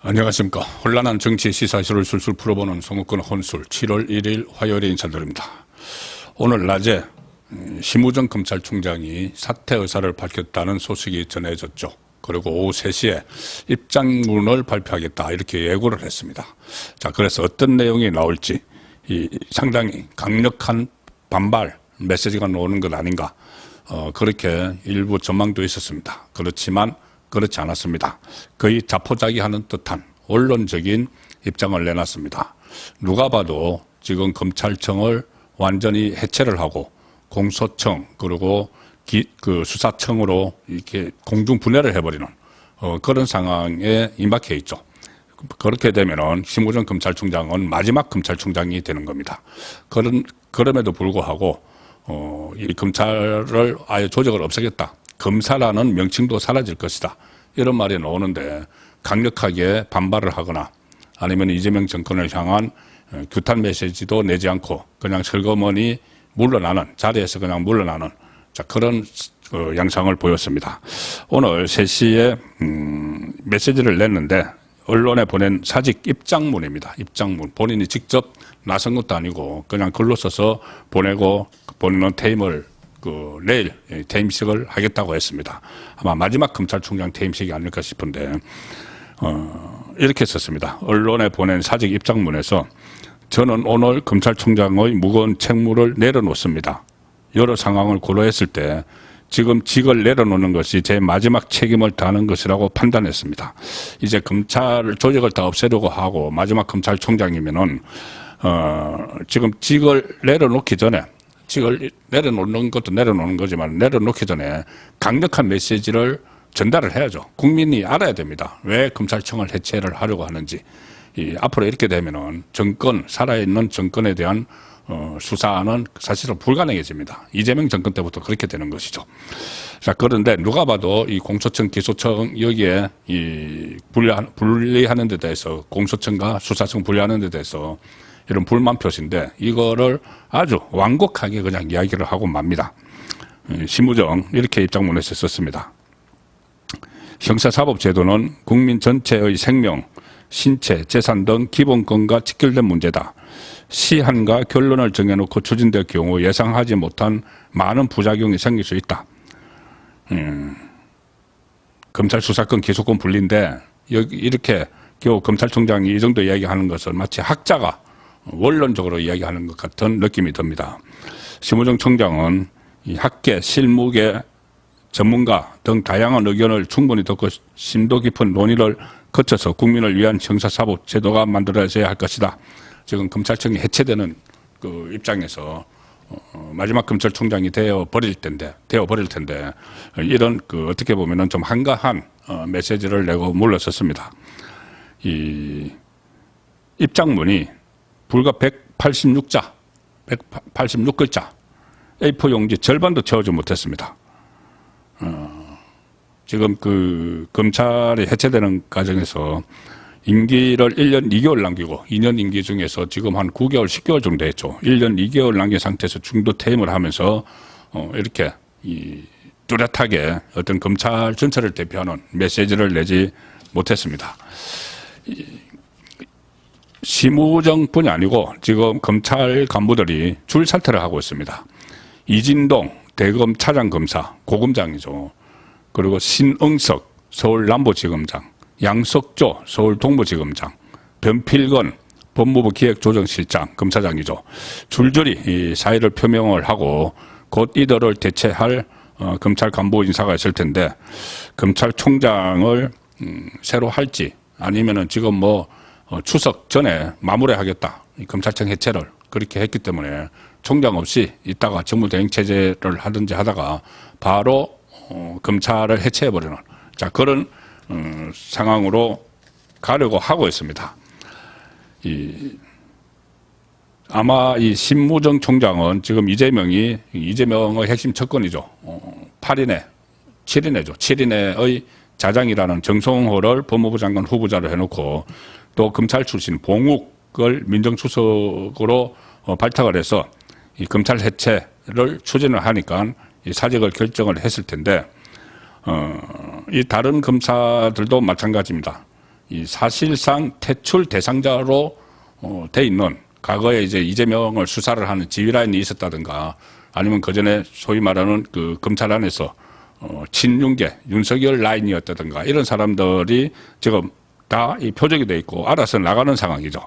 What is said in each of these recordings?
안녕하십니까. 혼란한 정치 시사실을 술술 풀어보는 송우권 혼술 7월 1일 화요일에 인사드립니다. 오늘 낮에 심우정 검찰총장이 사퇴 의사를 밝혔다는 소식이 전해졌죠. 그리고 오후 3시에 입장문을 발표하겠다 이렇게 예고를 했습니다. 자, 그래서 어떤 내용이 나올지 상당히 강력한 반발 메시지가 나오는 것 아닌가 그렇게 일부 전망도 있었습니다. 그렇지만 그렇지 않았습니다. 거의 자포자기하는 듯한 원론적인 입장을 내놨습니다. 누가 봐도 지금 검찰청을 완전히 해체를 하고 공소청 그리고 수사청으로 이렇게 공중 분해를 해버리는 그런 상황에 임박해 있죠. 그렇게 되면은 심우정 검찰총장은 마지막 검찰총장이 되는 겁니다. 그럼에도 불구하고 이 검찰을 아예 조직을 없애겠다. 검사라는 명칭도 사라질 것이다. 이런 말이 나오는데 강력하게 반발을 하거나 아니면 이재명 정권을 향한 규탄 메시지도 내지 않고 그냥 슬그머니 물러나는 자리에서 그냥 물러나는 그런 양상을 보였습니다. 오늘 3시에 메시지를 냈는데 언론에 보낸 사직 입장문입니다. 입장문. 본인이 직접 나선 것도 아니고 그냥 글로 써서 보내고 보내는 퇴임을 내일 퇴임식을 하겠다고 했습니다. 아마 마지막 검찰총장 퇴임식이 아닐까 싶은데 이렇게 썼습니다. 언론에 보낸 사직 입장문에서 저는 오늘 검찰총장의 무거운 책무를 내려놓습니다. 여러 상황을 고려했을 때 지금 직을 내려놓는 것이 제 마지막 책임을 다하는 것이라고 판단했습니다. 이제 검찰 조직을 다 없애려고 하고 마지막 검찰총장이면은 지금 직을 내려놓기 전에 직을 내려놓는 것도 내려놓는 거지만 내려놓기 전에 강력한 메시지를 전달을 해야죠. 국민이 알아야 됩니다. 왜 검찰청을 해체를 하려고 하는지. 앞으로 이렇게 되면은 살아있는 정권에 대한 수사는 사실은 불가능해집니다. 이재명 정권 때부터 그렇게 되는 것이죠. 자, 그런데 누가 봐도 이 공소청, 기소청 여기에 분리하는 데 대해서 공소청과 수사청 분리하는 데 대해서 이런 불만 표시인데 이거를 아주 완곡하게 그냥 이야기를 하고 맙니다. 심우정 이렇게 입장문에서 썼습니다. 형사사법제도는 국민 전체의 생명, 신체, 재산 등 기본권과 직결된 문제다. 시한과 결론을 정해놓고 추진될 경우 예상하지 못한 많은 부작용이 생길 수 있다. 검찰 수사권, 기소권 분리인데 이렇게 겨우 검찰총장이 이 정도 이야기하는 것을 마치 학자가 원론적으로 이야기하는 것 같은 느낌이 듭니다. 심우정 총장은 이 학계, 실무계, 전문가 등 다양한 의견을 충분히 듣고 심도 깊은 논의를 거쳐서 국민을 위한 형사사법 제도가 만들어져야 할 것이다. 지금 검찰청이 해체되는 그 입장에서 마지막 검찰총장이 되어버릴 텐데 이런 어떻게 보면은 좀 한가한 메시지를 내고 물러섰습니다. 이 입장문이 불과 186글자 A4 용지 절반도 채우지 못했습니다. 지금 검찰이 해체되는 과정에서 임기를 1년 2개월 남기고 2년 임기 중에서 지금 한 9개월, 10개월 정도 했죠. 1년 2개월 남긴 상태에서 중도 퇴임을 하면서 이렇게 뚜렷하게 어떤 검찰 전체를 대표하는 메시지를 내지 못했습니다. 심우정뿐이 아니고 지금 검찰 간부들이 줄사퇴를 하고 있습니다. 이진동 대검 차장검사, 고검장이죠. 그리고 신응석 서울 남부지검장, 양석조 서울 동부지검장, 변필건 법무부 기획조정실장 검사장이죠. 줄줄이 이 사의를 표명을 하고 곧 이들을 대체할 검찰 간부 인사가 있을 텐데 검찰총장을 새로 할지 아니면은 지금 추석 전에 마무리하겠다. 검찰청 해체를 그렇게 했기 때문에 총장 없이 있다가 정무대행체제를 하든지 하다가 바로 검찰을 해체해버리는 그런 상황으로 가려고 하고 있습니다. 아마 이 심우정 총장은 지금 이재명의 핵심 척건이죠. 7인의 자장이라는 정성호를 법무부 장관 후보자로 해놓고 또 검찰 출신 봉욱을 민정수석으로 발탁을 해서 이 검찰 해체를 추진을 하니까 이 사직을 결정을 했을 텐데 이 다른 검사들도 마찬가지입니다. 이 사실상 퇴출 대상자로 돼 있는 과거에 이제 이재명을 수사를 하는 지휘라인이 있었다든가 아니면 그 전에 소위 말하는 그 검찰 안에서 친윤계 윤석열 라인이었다든가 이런 사람들이 지금 다 이 표적이 돼 있고 알아서 나가는 상황이죠.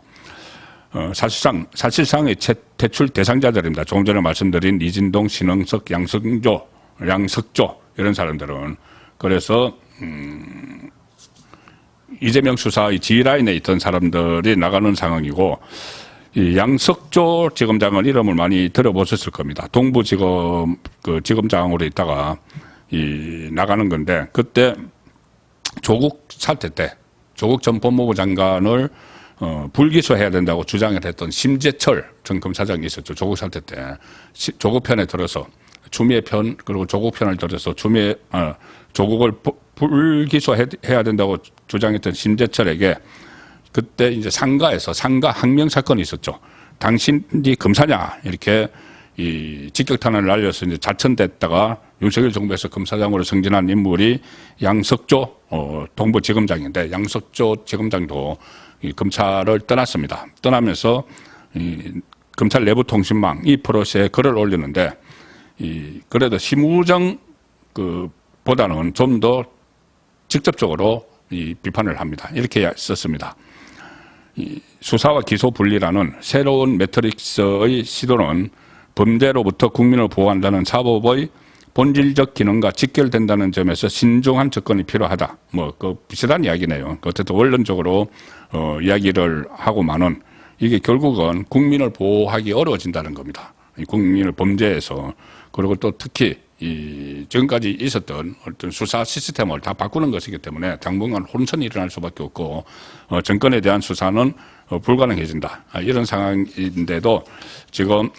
사실상의 퇴출 대상자들입니다. 조금 전에 말씀드린 이진동, 신흥석, 양석조 이런 사람들은. 그래서 이재명 수사의 지휘라인에 있던 사람들이 나가는 상황이고, 이 양석조 지검장은 이름을 많이 들어보셨을 겁니다. 동부지검 그 지검장으로 있다가 나가는 건데, 그때 조국 사태 때 조국 전 법무부 장관을 불기소해야 된다고 주장을 했던 심재철 전 검사장이 있었죠. 조국 사태 때 조국 편에 들어서 추미애 편 그리고 조국 편을 들어서 조국을 불기소해야 된다고 주장했던 심재철에게 그때 이제 상가 항명 사건이 있었죠. 당신이 검사냐 이렇게 이 직격탄을 날려서 이제 자천됐다가 윤석열 정부에서 검사장으로 승진한 인물이 양석조 동부지검장인데, 양석조 지검장도 이 검찰을 떠났습니다. 떠나면서 이 검찰 내부 통신망 2%에 글을 올리는데, 그래도 심우정 보다는 좀 더 직접적으로 이 비판을 합니다. 이렇게 썼습니다. 수사와 기소 분리라는 새로운 매트릭스의 시도는 범죄로부터 국민을 보호한다는 사법의 본질적 기능과 직결된다는 점에서 신중한 접근이 필요하다. 비슷한 이야기네요. 어쨌든 원론적으로 이야기를 하고만은 이게 결국은 국민을 보호하기 어려워진다는 겁니다. 국민을 범죄에서. 그리고 또 특히 지금까지 있었던 어떤 수사 시스템을 다 바꾸는 것이기 때문에 당분간 혼선이 일어날 수밖에 없고, 정권에 대한 수사는 불가능해진다. 이런 상황인데도 지금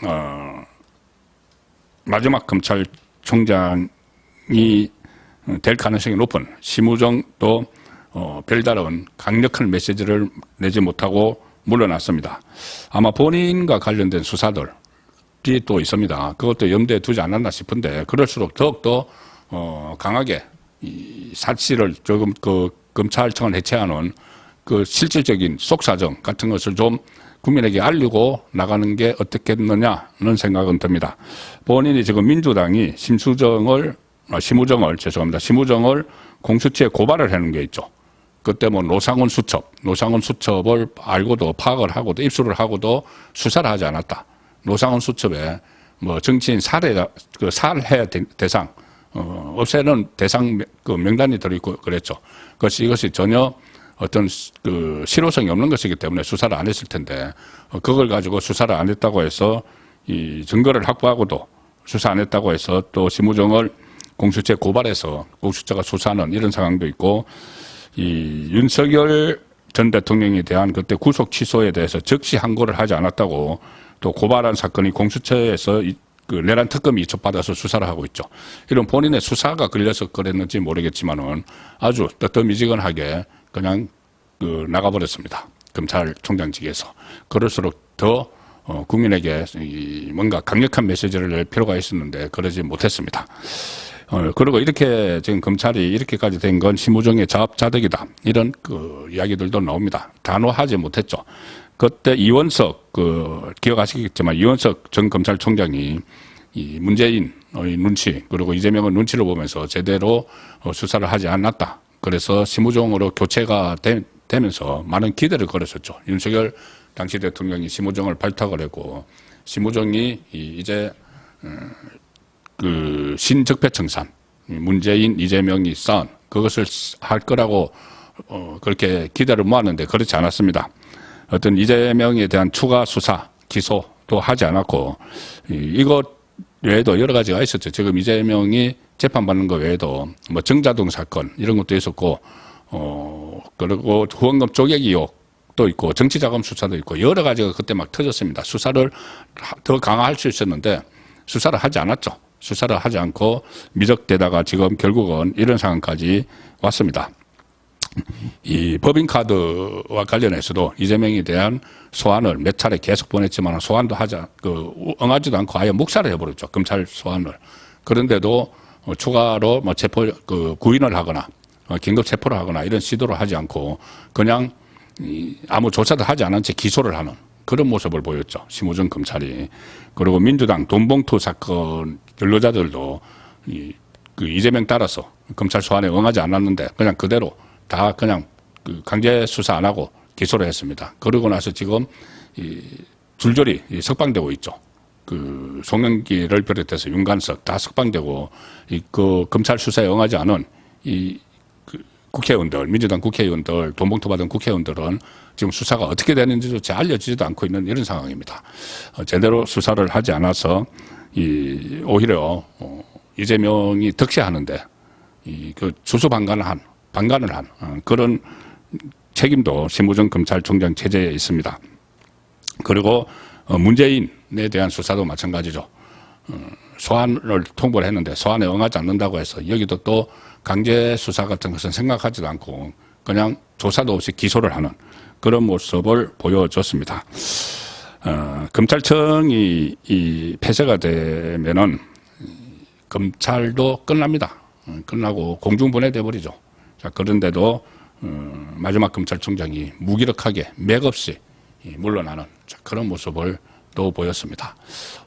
마지막 검찰총장이 될 가능성이 높은 심우정도 별다른 강력한 메시지를 내지 못하고 물러났습니다. 아마 본인과 관련된 수사들이 또 있습니다. 그것도 염두에 두지 않았나 싶은데, 그럴수록 더욱더 강하게 이 사실을 조금 검찰청을 해체하는 그 실질적인 속사정 같은 것을 좀 국민에게 알리고 나가는 게 어떻겠느냐는 생각은 듭니다. 본인이 지금 민주당이 심우정을 공수처에 고발을 하는 게 있죠. 그때 노상훈 수첩을 알고도 파악을 하고도 입수를 하고도 수사를 하지 않았다. 노상훈 수첩에 정치인 살해야 대상, 없애는 대상 명단이 들어있고 그랬죠. 이것이 전혀 어떤 실효성이 없는 것이기 때문에 수사를 안 했을 텐데, 그걸 가지고 수사를 안 했다고 해서 이 증거를 확보하고도 수사 안 했다고 해서 또 심우정을 공수처에 고발해서 공수처가 수사하는 이런 상황도 있고, 이 윤석열 전 대통령에 대한 그때 구속 취소에 대해서 즉시 항고를 하지 않았다고 또 고발한 사건이 공수처에서 내란 특검이 이첩받아서 수사를 하고 있죠. 이런 본인의 수사가 걸려서 그랬는지 모르겠지만은 아주 뜨뜻미지근하게 그냥 나가버렸습니다. 검찰총장직에서. 그럴수록 더 국민에게 뭔가 강력한 메시지를 낼 필요가 있었는데 그러지 못했습니다. 그리고 이렇게 지금 검찰이 이렇게까지 된 건 심우정의 자업자득이다. 이런 이야기들도 나옵니다. 단호하지 못했죠. 그때 이원석 기억하시겠지만 이원석 전 검찰총장이 이 문재인의 눈치 그리고 이재명의 눈치를 보면서 제대로 수사를 하지 않았다. 그래서 심우정으로 교체가 되면서 많은 기대를 걸었었죠. 윤석열 당시 대통령이 심우정을 발탁을 했고, 심우정이 이제 신적폐청산 문재인 이재명이 쌓은 그것을 할 거라고 그렇게 기대를 모았는데 그렇지 않았습니다. 어떤 이재명에 대한 추가 수사 기소도 하지 않았고, 이것 외에도 여러 가지가 있었죠. 지금 이재명이 재판받는 것 외에도 정자동 사건 이런 것도 있었고, 그리고 후원금 쪼개기 의혹도 있고 정치자금 수사도 있고 여러 가지가 그때 막 터졌습니다. 수사를 더 강화할 수 있었는데 수사를 하지 않았죠. 수사를 하지 않고 미적되다가 지금 결국은 이런 상황까지 왔습니다. 이 법인카드와 관련해서도 이재명에 대한 소환을 몇 차례 계속 보냈지만 소환도 응하지도 않고 아예 묵살을 해버렸죠. 검찰 소환을. 그런데도 추가로 체포 구인을 하거나 긴급 체포를 하거나 이런 시도를 하지 않고 그냥 아무 조사도 하지 않은 채 기소를 하는 그런 모습을 보였죠. 심우정 검찰이. 그리고 민주당 돈봉투 사건 연루자들도 그 이재명 따라서 검찰 소환에 응하지 않았는데 그냥 그대로 다 그냥 그 강제 수사 안 하고 기소를 했습니다. 그러고 나서 지금 줄줄이 석방되고 있죠. 그 송영길을 비롯해서 윤관석 다 석방되고 그 검찰 수사에 응하지 않은 그 국회의원들, 민주당 국회의원들, 돈봉투 받은 국회의원들은 지금 수사가 어떻게 되는지조차 알려지지도 않고 있는 이런 상황입니다. 제대로 수사를 하지 않아서 오히려 이재명이 득세하는데 그 수수방관을 한 그런 책임도 심우정 검찰총장 체제에 있습니다. 그리고 문재인에 대한 수사도 마찬가지죠. 소환을 통보를 했는데 소환에 응하지 않는다고 해서 여기도 또 강제 수사 같은 것은 생각하지도 않고 그냥 조사도 없이 기소를 하는 그런 모습을 보여줬습니다. 검찰청이 폐쇄가 되면은 검찰도 끝납니다. 끝나고 공중분해돼 버리죠. 자, 그런데도 마지막 검찰총장이 무기력하게 맥없이 물러나는 그런 모습을 또 보였습니다.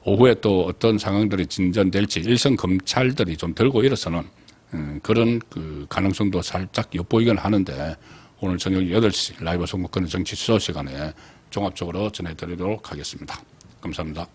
오후에 또 어떤 상황들이 진전될지 일선 검찰들이 좀 들고 일어서는 그런 그 가능성도 살짝 엿보이긴 하는데 오늘 저녁 8시 라이브 선거권 정치 수소 시간에 종합적으로 전해드리도록 하겠습니다. 감사합니다.